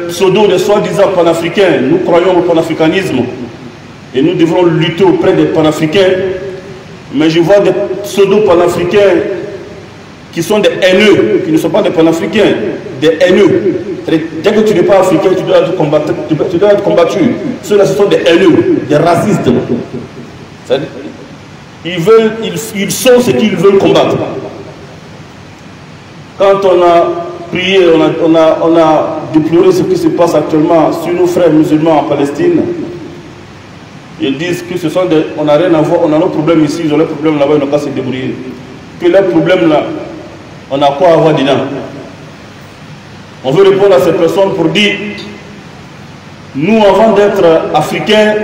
pseudo, des soi-disant panafricains. Nous croyons au panafricanisme et nous devrons lutter auprès des panafricains. Mais je vois des pseudo-panafricains qui sont des haineux, qui ne sont pas des panafricains, des haineux. Dès que tu n'es pas africain, tu dois être combattu. Ceux-là, ce sont des haineux, des racistes. Ils sont ce qu'ils veulent combattre. Quand on a prié, on a déploré ce qui se passe actuellement sur nos frères musulmans en Palestine. Ils disent que ce sont des... On n'a rien à voir, on a nos problèmes ici, ils ont leurs problèmes là-bas, ils n'ont pas à se débrouiller. Que leurs problèmes là, on a quoi à voir dedans? On veut répondre à ces personnes pour dire, nous avant d'être africains,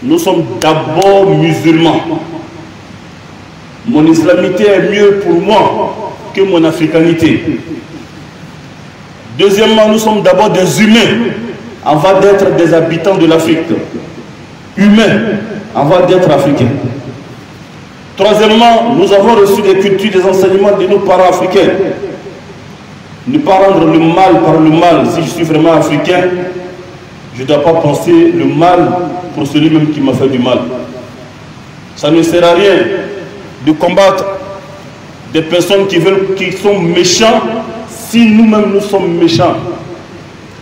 nous sommes d'abord musulmans. Mon islamité est mieux pour moi que mon africanité. Deuxièmement, nous sommes d'abord des humains avant d'être des habitants de l'Afrique. Humains avant d'être africains. Troisièmement, nous avons reçu des cultures, des enseignements de nos parents africains. Ne pas rendre le mal par le mal. Si je suis vraiment africain, je ne dois pas penser le mal pour celui-même qui m'a fait du mal. Ça ne sert à rien de combattre des personnes qui sont méchants si nous-mêmes nous sommes méchants.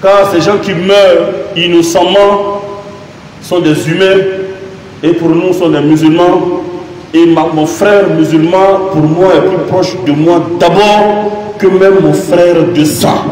Car ces gens qui meurent innocemment sont des humains et pour nous sont des musulmans. Et mon frère musulman, pour moi, est plus proche de moi d'abord que même mon frère de sang.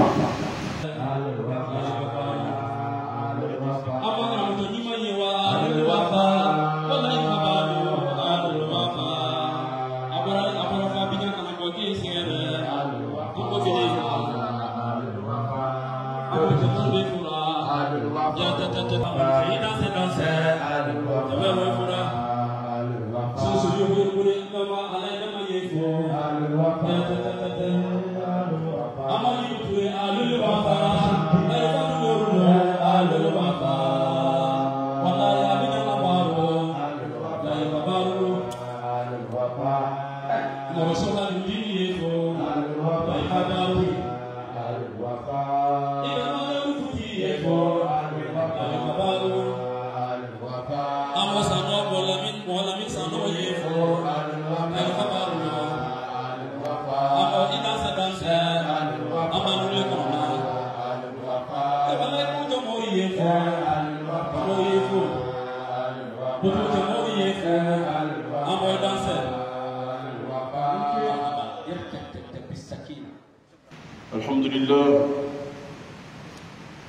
Alhamdulillah,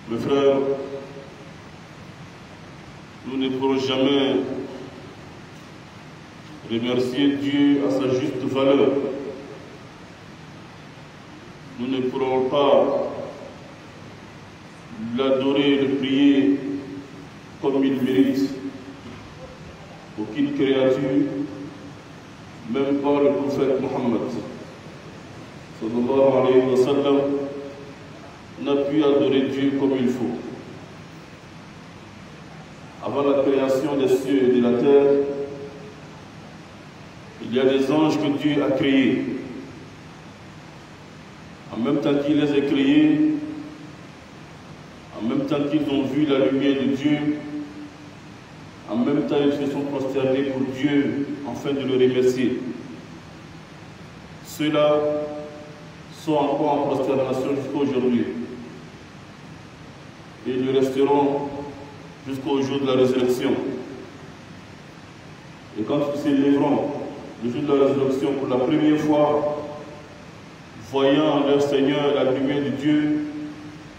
mes frères, nous ne pourrons jamais remercier Dieu à sa juste valeur. Nous ne pourrons pas l'adorer, le prier comme il mérite. Aucune créature, même pas le prophète Mohammed, sallallahu alayhi wa sallam, n'a pu adorer Dieu comme il faut. Avant la création des cieux et de la terre, il y a des anges que Dieu a créés. En même temps qu'il les a créés, en même temps qu'ils ont vu la lumière de Dieu, en même temps ils se sont prosternés pour Dieu afin de le remercier. Ceux-là sont encore en prosternation jusqu'à aujourd'hui. Et ils le resteront jusqu'au jour de la résurrection. Et quand ils s'élèveront le jour de la résurrection pour la première fois, voyant leur Seigneur la lumière de Dieu,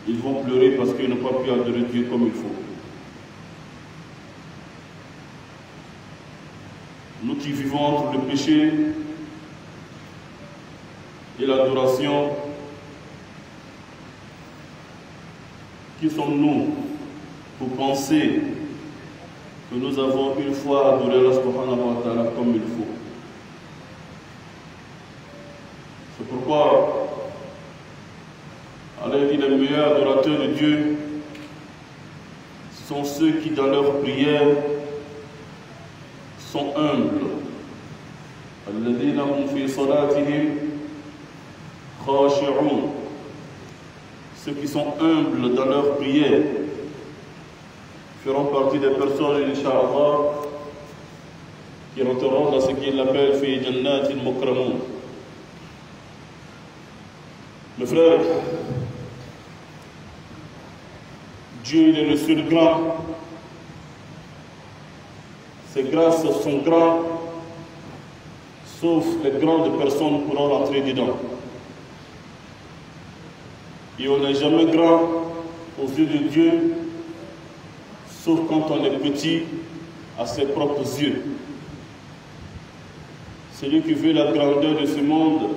ils vont pleurer parce qu'ils n'ont pas pu adorer Dieu comme il faut. Nous qui vivons entre le péché et l'adoration, qui sommes-nous pour penser que nous avons une fois adoré Allah subhanahu wa ta'ala comme il faut? C'est pourquoi Allah dit les meilleurs adorateurs de Dieu sont ceux qui dans leur prière sont humbles. الذين هم في صلاتهم خاشعون. ceux qui sont humbles dans leur prière feront partie des personnes, Inch'Allah, qui rentreront dans ce qu'il appelle fi jannatin mukramun. Mes frères, Dieu il est le seul grand. Ses grâces sont grandes, sauf les grandes personnes pourront rentrer dedans. Et on n'est jamais grand aux yeux de Dieu, sauf quand on est petit à ses propres yeux. Celui qui veut la grandeur de ce monde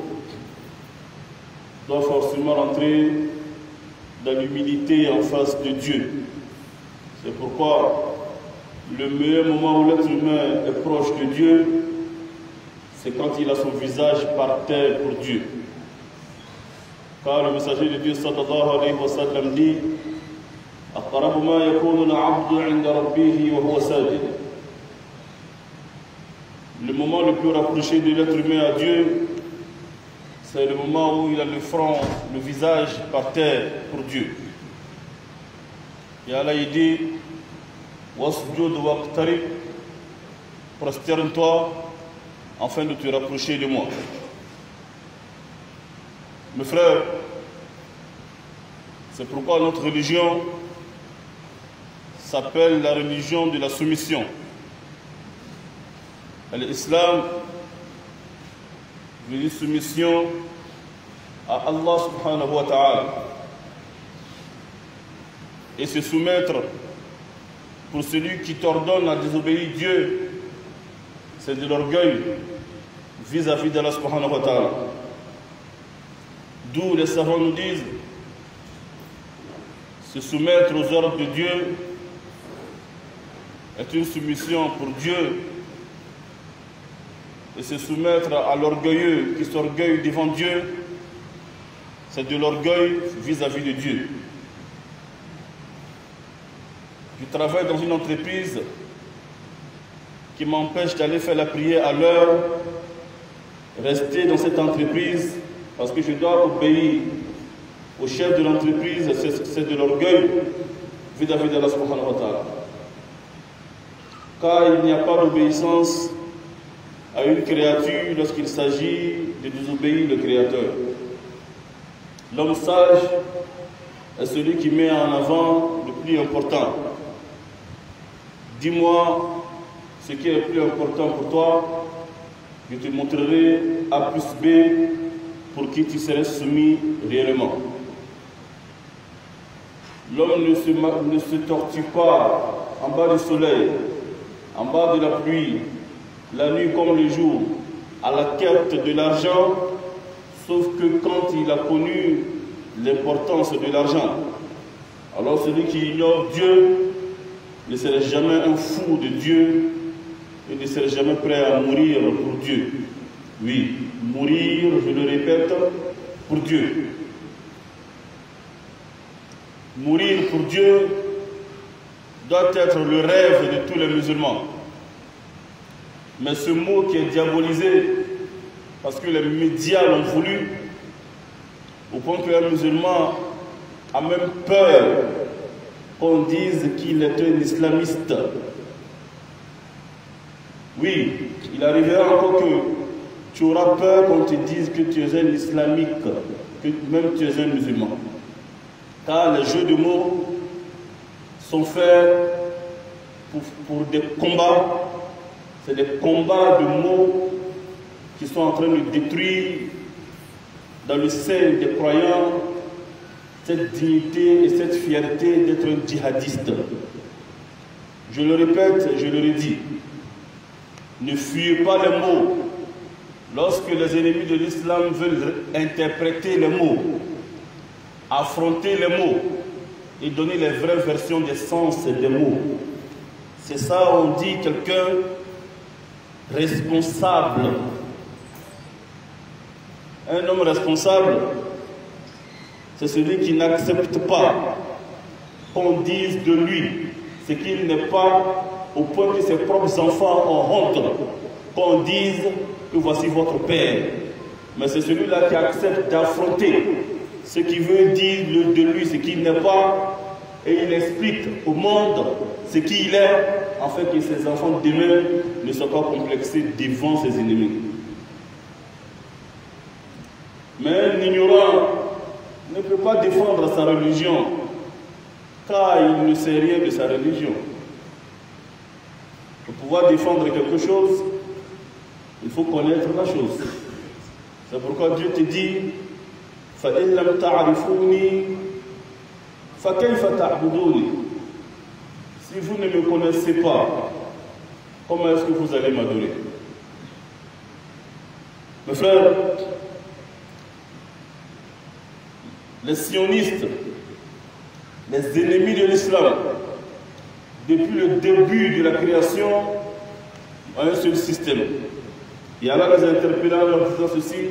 doit forcément rentrer dans l'humilité en face de Dieu. C'est pourquoi le meilleur moment où l'être humain est proche de Dieu, c'est quand il a son visage par terre pour Dieu. Car le messager de Dieu sallallahu alayhi wa sallam dit أقرب ما يكون العبد عند ربه وهو ساجد. Le moment le plus rapproché de l'être humain à Dieu, c'est le moment où il a le front, le visage par terre pour Dieu. Et Allah il dit wasjud waqtarib, prosterne-toi afin de te rapprocher de moi. Mes frères, c'est pourquoi notre religion s'appelle la religion de la soumission. L'islam veut dire soumission à Allah subhanahu wa ta'ala. Et se soumettre pour celui qui t'ordonne à désobéir Dieu, c'est de l'orgueil vis-à-vis d'Allah subhanahu wa ta'ala. D'où les savants nous disent se soumettre aux ordres de Dieu est une soumission pour Dieu, et se soumettre à l'orgueilleux qui s'orgueille devant Dieu, c'est de l'orgueil vis-à-vis de Dieu. Je travaille dans une entreprise qui m'empêche d'aller faire la prière à l'heure. Rester dans cette entreprise parce que je dois obéir au chef de l'entreprise, c'est de l'orgueil vis-à-vis d'Allah subhanahu wa ta'ala. Car il n'y a pas d'obéissance à une créature lorsqu'il s'agit de désobéir le Créateur. L'homme sage est celui qui met en avant le plus important. Dis-moi ce qui est le plus important pour toi, je te montrerai A plus B pour qui tu serais soumis réellement. L'homme ne se tortue pas en bas du soleil, en bas de la pluie, la nuit comme le jour, à la quête de l'argent, sauf que quand il a connu l'importance de l'argent. Alors celui qui ignore Dieu ne serait jamais un fou de Dieu et ne serait jamais prêt à mourir pour Dieu. Oui, mourir, je le répète, pour Dieu. Mourir pour Dieu doit être le rêve de tous les musulmans. Mais ce mot qui est diabolisé, parce que les médias l'ont voulu, au point qu'un musulman a même peur qu'on dise qu'il est un islamiste. Oui, il arrivera encore que tu auras peur qu'on te dise que tu es un islamique, que même tu es un musulman. Car les jeux de mots sont faits pour des combats. C'est des combats de mots qui sont en train de détruire dans le sein des croyants cette dignité et cette fierté d'être un djihadiste. Je le répète, je le redis, ne fuyez pas les mots. Lorsque les ennemis de l'islam veulent interpréter les mots, affronter les mots et donner les vraies versions des sens des mots, c'est ça on dit quelqu'un responsable. Un homme responsable, c'est celui qui n'accepte pas qu'on dise de lui ce qu'il n'est pas, au point que ses propres enfants ont honte qu'on dise que voici votre père. Mais c'est celui-là qui accepte d'affronter ce qu'il veut dire de lui, ce qu'il n'est pas, et il explique au monde ce qu'il est, afin que ses enfants demain ne soient pas complexés devant ses ennemis. Mais un ignorant ne peut pas défendre sa religion, car il ne sait rien de sa religion. Pour pouvoir défendre quelque chose, il faut connaître la chose. C'est pourquoi Dieu te dit فَإِن لَمْ تَعْرِفُونِي فَكَيْفَ تَعْبُدُونِي. Si vous ne me connaissez pas, comment est-ce que vous allez m'adorer? Mes frères, les sionistes, les ennemis de l'islam, depuis le début de la création, ont un seul système. Et Allah les interpellant en leur disant ceci.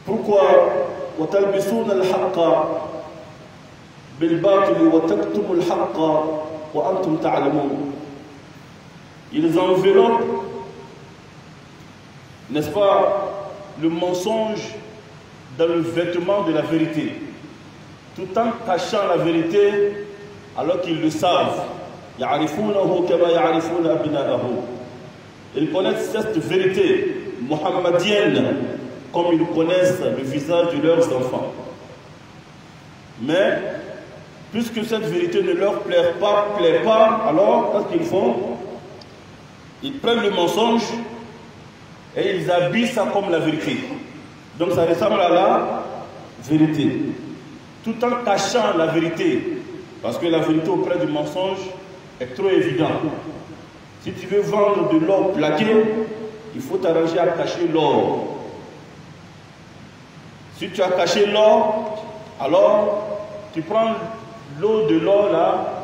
Pourquoi وَتَلْبِسُونَ الْحَقَّ بِالْبَاطِلِ وَتَكْتُمُ الْحَقَّ وَأَنْتُمْ تَعْلَمُونَ. Ils enveloppent, n'est-ce pas, le mensonge dans le vêtement de la vérité, tout en cachant la vérité alors qu'ils le savent. يَعْرِفُونَهُ كَمَا يَعْرِفُونَ أَبْنَاءَهُ. Ils connaissent cette vérité mohammedienne comme ils connaissent le visage de leurs enfants. Mais, puisque cette vérité ne leur plaît pas, alors, qu'est-ce qu'ils font? Ils prennent le mensonge et ils habillent ça comme la vérité. Donc ça ressemble à la vérité. Tout en cachant la vérité. Parce que la vérité auprès du mensonge est trop évidente. Si tu veux vendre de l'or plaqué, il faut t'arranger à cacher l'or. Si tu as caché l'or, alors tu prends l'eau de l'or là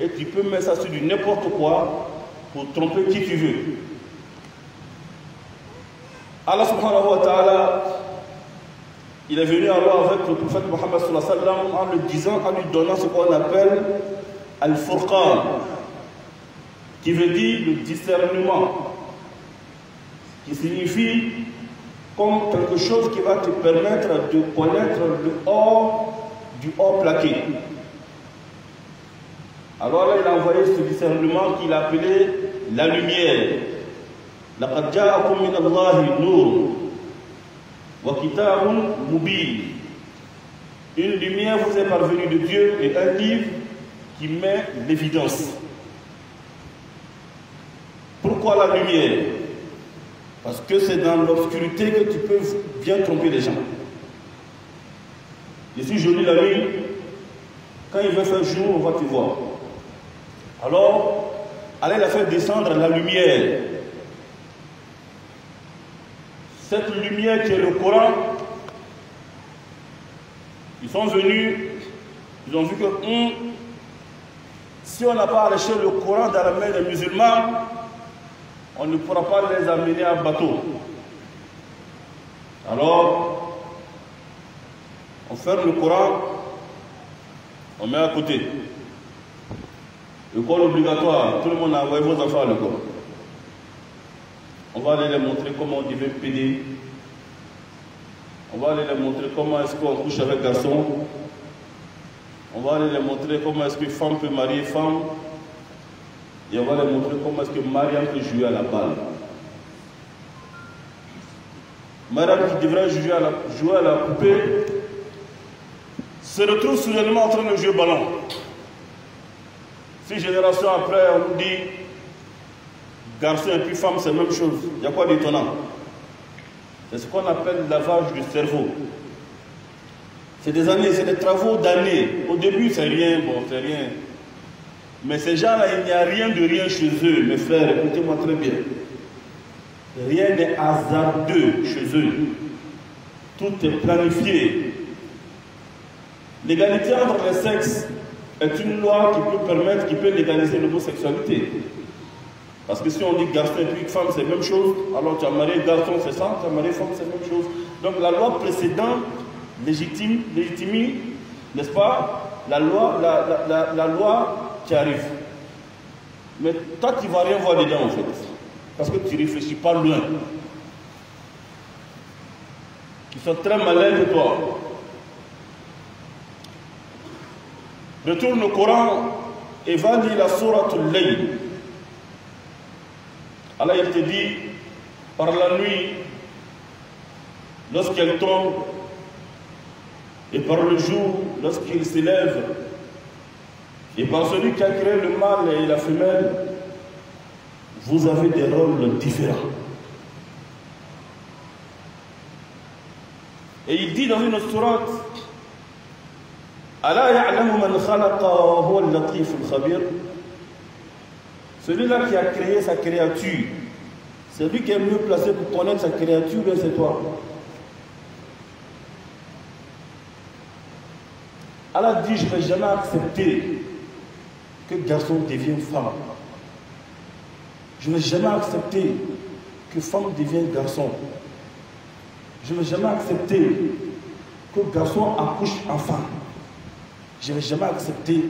et tu peux mettre ça sur du n'importe quoi pour tromper qui tu veux. Allah subhanahu wa ta'ala, il est venu alors avec le prophète Mohammed sallallahu alayhi wa sallam en le disant, en lui donnant ce qu'on appelle Al-Furqan, qui veut dire le discernement, qui signifie comme quelque chose qui va te permettre de connaître le or du or plaqué. Alors là, il a envoyé ce discernement qu'il a appelé la lumière. لَقَدْ جَاءَكُم مِّنَ اللَّهِ نُورٌ وَكِتَابٌ مُبِينٌ. Une lumière vous est parvenue de Dieu et un livre qui met l'évidence. Pourquoi la lumière? Parce que c'est dans l'obscurité que tu peux bien tromper les gens. Je suis joli la nuit, quand il veut faire jour, on va te voir. Alors, allez la faire descendre la lumière. Cette lumière qui est le Coran, ils sont venus, ils ont vu que si on n'a pas arraché le Coran dans la main des musulmans, on ne pourra pas les amener à bateau. Alors, on ferme le Coran, on met à côté. L'école obligatoire, tout le monde a envoyé vos enfants à l'école. On va aller les montrer comment on devait péder. On va aller les montrer comment est-ce qu'on couche avec garçon. On va aller les montrer comment est-ce que femme peut marier femme. Et on va les montrer comment est-ce que Mariam peut jouer à la balle. Mariam qui devrait jouer à la poupée se retrouve soudainement en train de jouer au ballon. 6 générations après, on nous dit garçon et puis femme, c'est la même chose. Il y a quoi d'étonnant? C'est ce qu'on appelle le lavage du cerveau. C'est des années, c'est des travaux d'années. Au début, c'est rien, bon, c'est rien. Mais ces gens-là, il n'y a rien de rien chez eux, mes frères, écoutez-moi très bien. Rien n'est hasardeux chez eux. Tout est planifié. L'égalité entre les sexes est une loi qui peut permettre, qui peut légaliser l'homosexualité. Parce que si on dit garçon et puis femme, c'est la même chose, alors tu as marié garçon, c'est ça, tu as marié femme, c'est la même chose. Donc la loi précédente légitime, n'est-ce pas, la loi qui arrive. Mais toi, tu ne vas rien voir dedans en fait. Parce que tu ne réfléchis pas loin. sont très malins de toi. Retourne au Coran et va lire la sourate Al-Layl. Allah il te dit, par la nuit, lorsqu'elle tombe, et par le jour, lorsqu'il s'élève, et par celui qui a créé le mâle et la femelle, vous avez des rôles différents. Et il dit dans une sourate, Ala ya'lamu man khalaqa wa huwa al-latif al-khabir. Celui-là qui a créé sa créature, c'est lui qui est mieux placé pour connaître sa créature, bien c'est toi. Allah dit, je ne vais jamais accepter que garçon devienne femme. Je ne vais jamais accepter que femme devienne garçon. Je ne vais jamais accepter que garçon accouche enfant. Je ne vais jamais accepter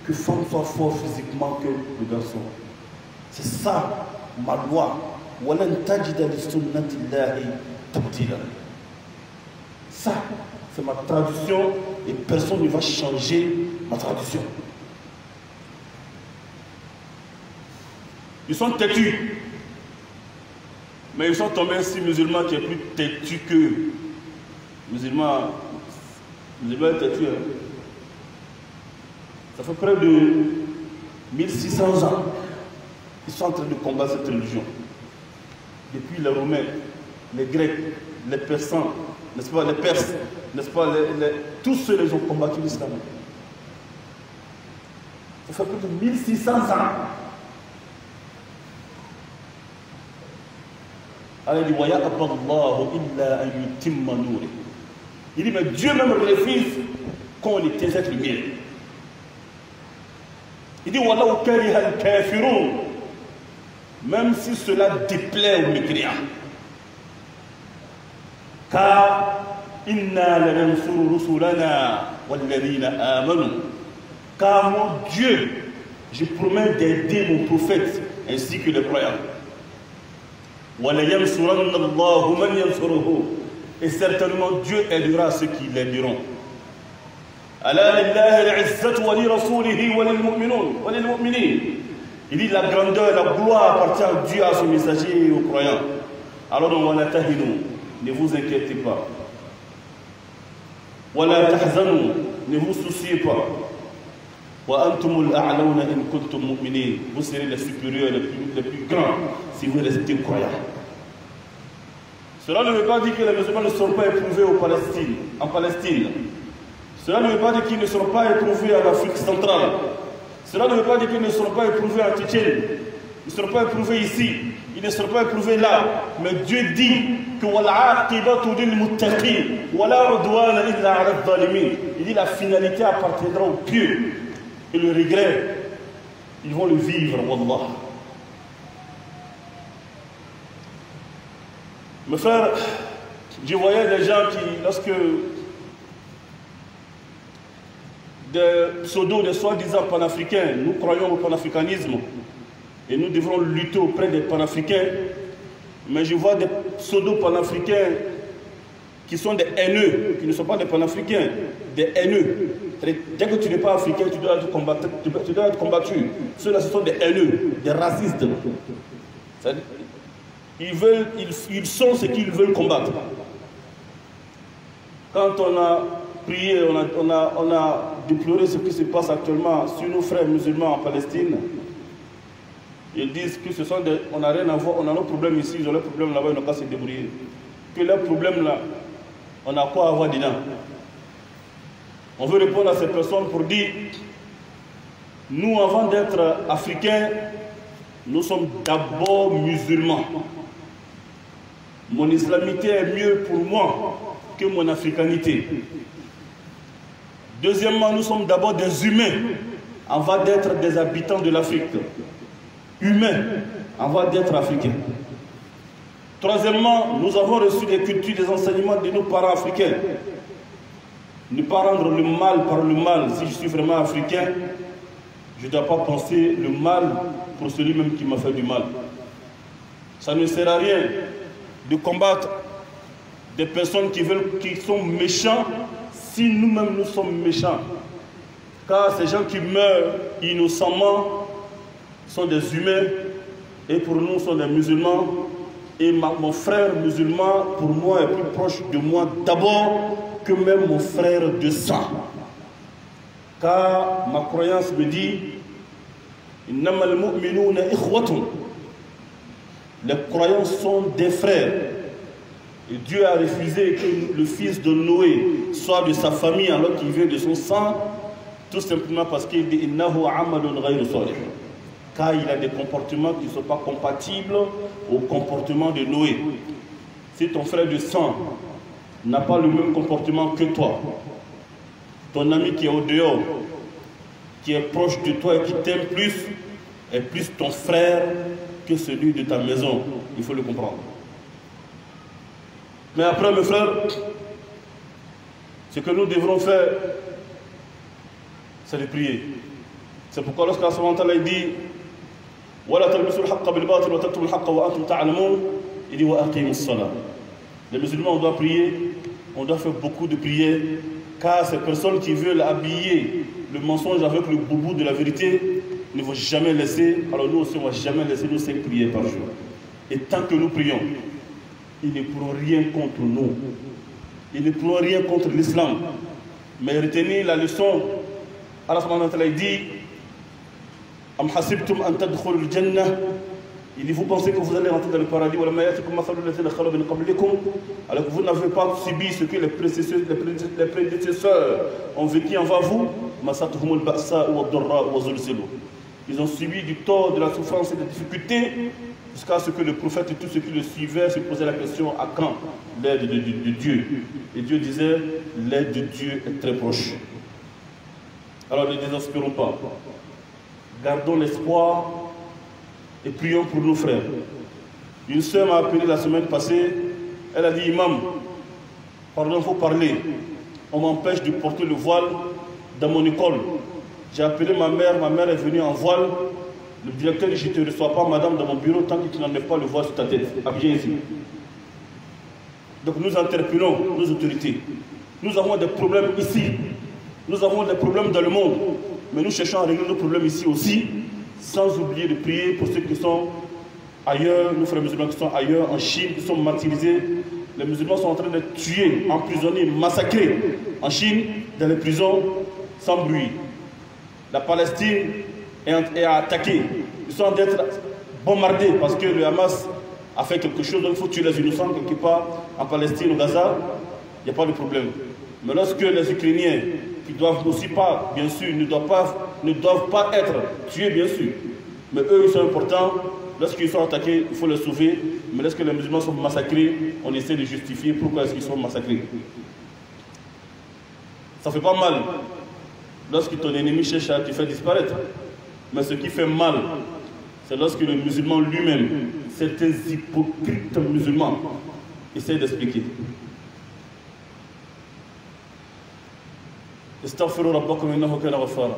que femme soit fort physiquement que le garçon. C'est ça ma loi. Ça, c'est ma tradition et personne ne va changer ma tradition. Ils sont têtus. Mais ils sont tombés ainsi musulmans qui est plus têtu que musulmans. Musulmans têtus. Hein? Ça fait près de 1600 ans. Ils sont en train de combattre cette religion. Depuis les Romains, les Grecs, les Persans, n'est-ce pas, les Perses, n'est-ce pas, tous ceux qui ont combattu l'islam. Ça fait plus de 1600 ans. Allah dit, il dit, mais Dieu même refuse qu'on éteint cette lumière. Il dit, même si cela déplaît aux mécréants. Car car mon Dieu, je promets d'aider mon prophète ainsi que les croyants. Et certainement Dieu aidera ceux qui l'aideront. Il dit la grandeur, la gloire appartient à Dieu, à son messager et aux croyants. Alors ne vous inquiétez pas. Ne vous souciez pas. Vous serez les supérieurs, les plus grands si vous restez croyants. Cela ne veut pas dire que les musulmans ne seront pas éprouvés en Palestine. Cela ne veut pas dire qu'ils ne seront pas éprouvés en Afrique centrale. Cela ne veut pas dire qu'ils ne seront pas éprouvés en Tchétchène. Ils ne seront pas éprouvés ici. Ils ne seront pas éprouvés là. Mais Dieu dit que il dit la finalité appartiendra aux pieux. Et le regret, ils vont le vivre, wallah. Mes frères, je voyais des gens qui, lorsque des pseudos, des soi-disant panafricains, nous croyons au panafricanisme et nous devrons lutter auprès des panafricains, mais je vois des pseudo-panafricains qui sont des haineux, qui ne sont pas des panafricains, des haineux. Dès que tu n'es pas africain, tu dois être combattu. Ceux-là, ce sont des haineux, des racistes. Ils sont ce qu'ils veulent combattre. Quand on a prié, on a déploré ce qui se passe actuellement sur nos frères musulmans en Palestine. Ils disent que ce sont des... On n'a rien à voir, on a nos problèmes ici, ils ont leurs problèmes là-bas, ils n'ont qu'à se débrouiller. Que leurs problèmes là, on a quoi à avoir dedans? On veut répondre à ces personnes pour dire, nous avant d'être africains, nous sommes d'abord musulmans. Mon islamité est mieux pour moi que mon africanité. Deuxièmement, nous sommes d'abord des humains avant d'être des habitants de l'Afrique. Humains avant d'être africains. Troisièmement, nous avons reçu des cultures, des enseignements de nos parents africains. Ne pas rendre le mal par le mal. Si je suis vraiment africain, je ne dois pas penser le mal pour celui-même qui m'a fait du mal. Ça ne sert à rien de combattre des personnes qui sont méchants si nous-mêmes nous sommes méchants. Car ces gens qui meurent innocemment sont des humains et pour nous sont des musulmans. Et mon frère musulman, pour moi, est plus proche de moi d'abord que même mon frère de sang. Car ma croyance me dit les croyants sont des frères. Et Dieu a refusé que le fils de Noé soit de sa famille alors qu'il vient de son sang, tout simplement parce qu'il dit car il a des comportements qui ne sont pas compatibles au comportement de Noé. Si ton frère de sang n'a pas le même comportement que toi, ton ami qui est au dehors, qui est proche de toi et qui t'aime plus, est plus ton frère que celui de ta maison. Il faut le comprendre. Mais après, mes frères, ce que nous devrons faire, c'est de prier. C'est pourquoi lorsqu'Allah subhanahu wa ta'ala dit il dit les musulmans, on doit prier, on doit faire beaucoup de prières, car ces personnes qui veulent habiller le mensonge avec le boubou de la vérité ne vont jamais laisser, alors nous aussi on ne va jamais laisser nos 5 prières par jour. Et tant que nous prions, ils ne pourront rien contre nous, ils ne pourront rien contre l'islam. Mais retenez la leçon, Allah subhanahu wa ta'ala dit il dit, vous pensez que vous allez rentrer dans le paradis alors que vous n'avez pas subi ce que les prédécesseurs ont vécu envers vous. Ils ont subi du tort, de la souffrance et des difficultés jusqu'à ce que le prophète et tous ceux qui le suivaient se posaient la question à quand l'aide de Dieu. Et Dieu disait, l'aide de Dieu est très proche. Alors ne désespérons pas. Gardons l'espoir et prions pour nos frères. Une sœur m'a appelé la semaine passée. Elle a dit, Imam, pardon, il faut parler. On m'empêche de porter le voile dans mon école. J'ai appelé ma mère est venue en voile. Le directeur dit, je ne te reçois pas, madame, dans mon bureau tant que tu n'enlèves pas le voile sur ta tête. Viens ici. Donc nous interpellons nos autorités. Nous avons des problèmes ici. Nous avons des problèmes dans le monde. Mais nous cherchons à régler nos problèmes ici aussi, sans oublier de prier pour ceux qui sont ailleurs, nos frères musulmans qui sont ailleurs, en Chine, qui sont martyrisés. Les musulmans sont en train d'être tués, emprisonnés, massacrés en Chine, dans les prisons, sans bruit. La Palestine est attaquée. Ils sont en train d'être bombardés parce que le Hamas a fait quelque chose, donc il faut tuer les innocents quelque part en Palestine, au Gaza, il n'y a pas de problème. Mais lorsque les Ukrainiens, qui doivent aussi pas, bien sûr, ne doivent pas être tués, bien sûr. Mais eux, ils sont importants. Lorsqu'ils sont attaqués, il faut les sauver. Mais lorsque les musulmans sont massacrés, on essaie de justifier pourquoi est-ce qu'ils sont massacrés. Ça fait pas mal. Lorsque ton ennemi cherche à te faire disparaître. Mais ce qui fait mal, c'est lorsque le musulman lui-même, certains hypocrites musulmans, essaient d'expliquer. استغفروا ربكم إنه كان غفارا